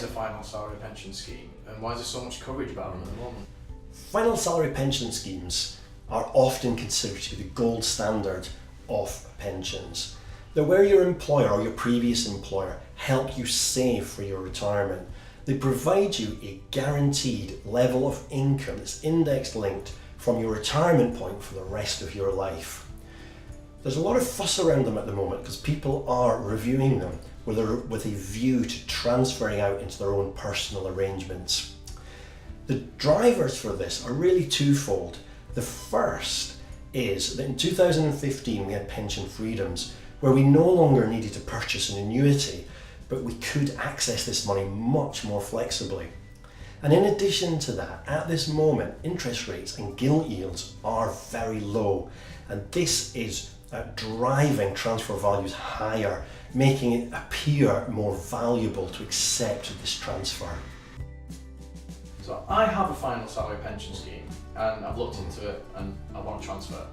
is a final salary pension scheme, and why is there so much coverage about them at the moment? Final salary pension schemes are often considered to be the gold standard of pensions. They're where your employer or your previous employer help you save for your retirement. They provide you a guaranteed level of income that's index linked from your retirement point for the rest of your life. There's a lot of fuss around them at the moment because people are reviewing them with a view to transferring out into their own personal arrangements. The drivers for this are really twofold. The first is that in 2015 we had pension freedoms where we no longer needed to purchase an annuity, but we could access this money much more flexibly. And in addition to that, at this moment, interest rates and gilt yields are very low, and this is driving transfer values higher, making it appear more valuable to accept this transfer. So I have a final salary pension scheme, and I've looked into it, and I want to transfer.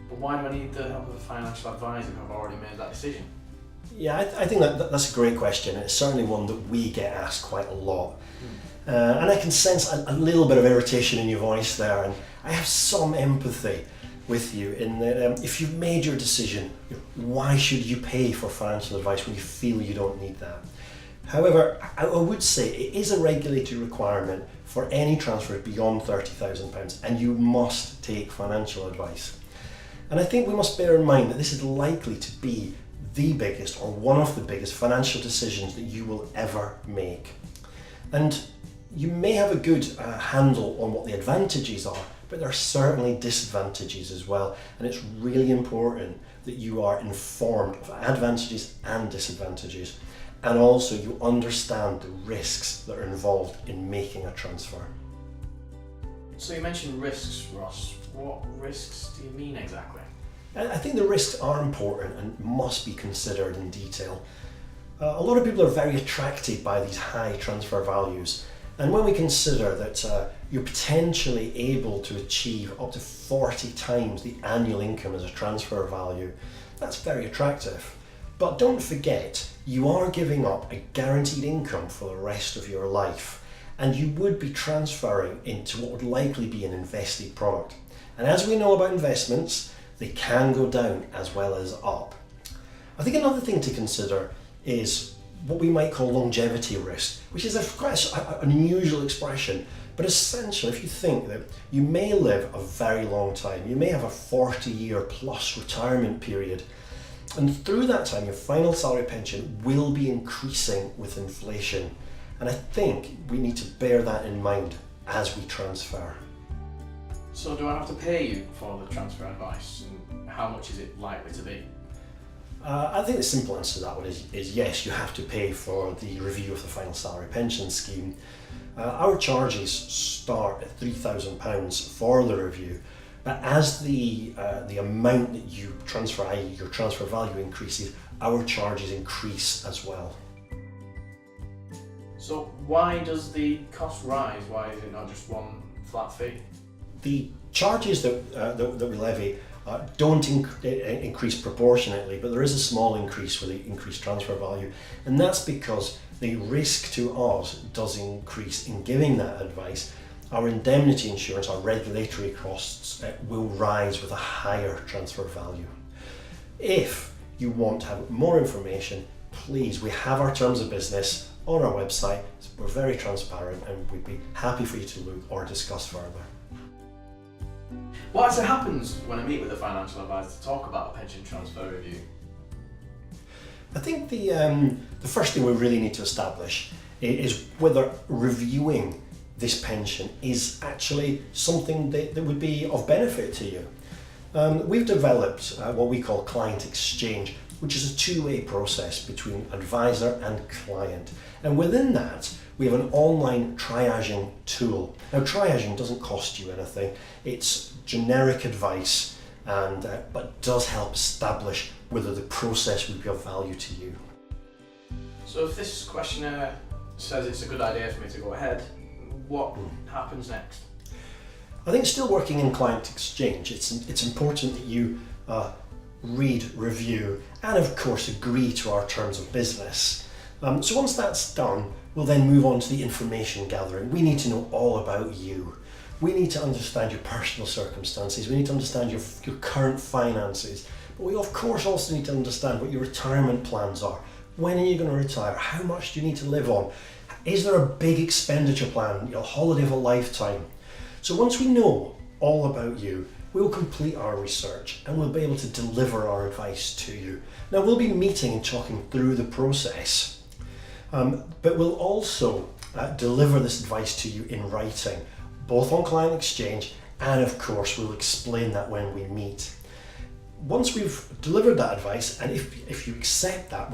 But why do I need the help of a financial advisor if I've already made that decision? Yeah, I think that's a great question. It's certainly one that we get asked quite a lot. And I can sense a little bit of irritation in your voice there, and I have some empathy with you in that if you've made your decision, why should you pay for financial advice when you feel you don't need that? However, I would say it is a regulatory requirement for any transfer beyond £30,000, and you must take financial advice. And I think we must bear in mind that this is likely to be the biggest or one of the biggest financial decisions that you will ever make. And you may have a good handle on what the advantages are, but there are certainly disadvantages as well, and it's really important that you are informed of advantages and disadvantages, and also you understand the risks that are involved in making a transfer. So you mentioned risks, Ross. What risks do you mean exactly? I think the risks are important and must be considered in detail. A lot of people are very attracted by these high transfer values, and when we consider that you're potentially able to achieve up to 40 times the annual income as a transfer value, that's very attractive. But don't forget, you are giving up a guaranteed income for the rest of your life, and you would be transferring into what would likely be an invested product. And as we know about investments, they can go down as well as up. I think another thing to consider is what we might call longevity risk, which is quite an unusual expression, but essentially if you think that you may live a very long time, you may have a 40-year plus retirement period, and through that time your final salary pension will be increasing with inflation. And I think we need to bear that in mind as we transfer. So do I have to pay you for the transfer advice, and how much is it likely to be? I think the simple answer to that one is yes, you have to pay for the review of the final salary pension scheme. Our charges start at £3,000 for the review, but as the amount that you transfer, i.e. your transfer value increases, our charges increase as well. So why does the cost rise? Why is it not just one flat fee? The charges that we levy don't increase proportionately, but there is a small increase with the increased transfer value, and that's because the risk to us does increase in giving that advice. Our indemnity insurance, our regulatory costs will rise with a higher transfer value. If you want to have more information, please, we have our terms of business on our website. We're very transparent and we'd be happy for you to look or discuss further. What actually happens when I meet with a financial advisor to talk about a pension transfer review? I think the first thing we really need to establish is whether reviewing this pension is actually something that would be of benefit to you. We've developed what we call client exchange, which is a two-way process between advisor and client. And within that, we have an online triaging tool. Now, triaging doesn't cost you anything. It's generic advice, but does help establish whether the process would be of value to you. So if this questionnaire says it's a good idea for me to go ahead, what happens next? I think still working in client exchange, it's important that you read, review, and of course agree to our terms of business. So once that's done, we'll then move on to the information gathering. We need to know all about you. We need to understand your personal circumstances. We need to understand your current finances. But we of course also need to understand what your retirement plans are. When are you going to retire? How much do you need to live on? Is there a big expenditure plan, a holiday of a lifetime? So once we know all about you, we'll complete our research and we'll be able to deliver our advice to you. Now we'll be meeting and talking through the process, but we'll also deliver this advice to you in writing, both on Client Exchange, and of course we'll explain that when we meet. Once we've delivered that advice, and if you accept that,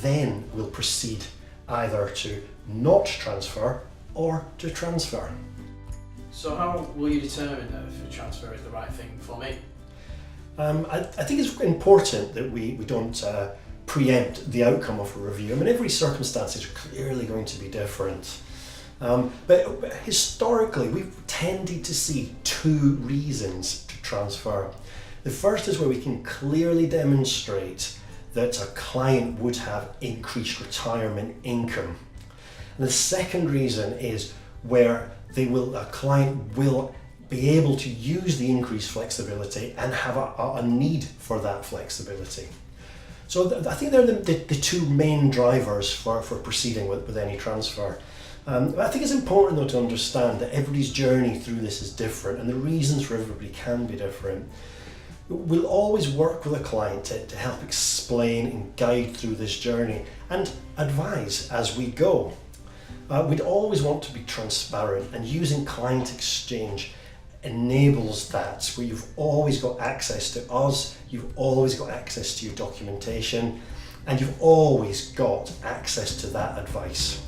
then we'll proceed either to not transfer or to transfer. So how will you determine if a transfer is the right thing for me? I think it's important that we don't preempt the outcome of a review. I mean, every circumstance is clearly going to be different. But historically, we've tended to see two reasons to transfer. The first is where we can clearly demonstrate that a client would have increased retirement income. And the second reason is where a client will be able to use the increased flexibility and have a need for that flexibility. So I think they're the two main drivers for proceeding with any transfer. I think it's important though to understand that everybody's journey through this is different and the reasons for everybody can be different. We'll always work with a client to help explain and guide through this journey and advise as we go. We'd always want to be transparent, and using Client Exchange enables that, where you've always got access to us, you've always got access to your documentation, and you've always got access to that advice.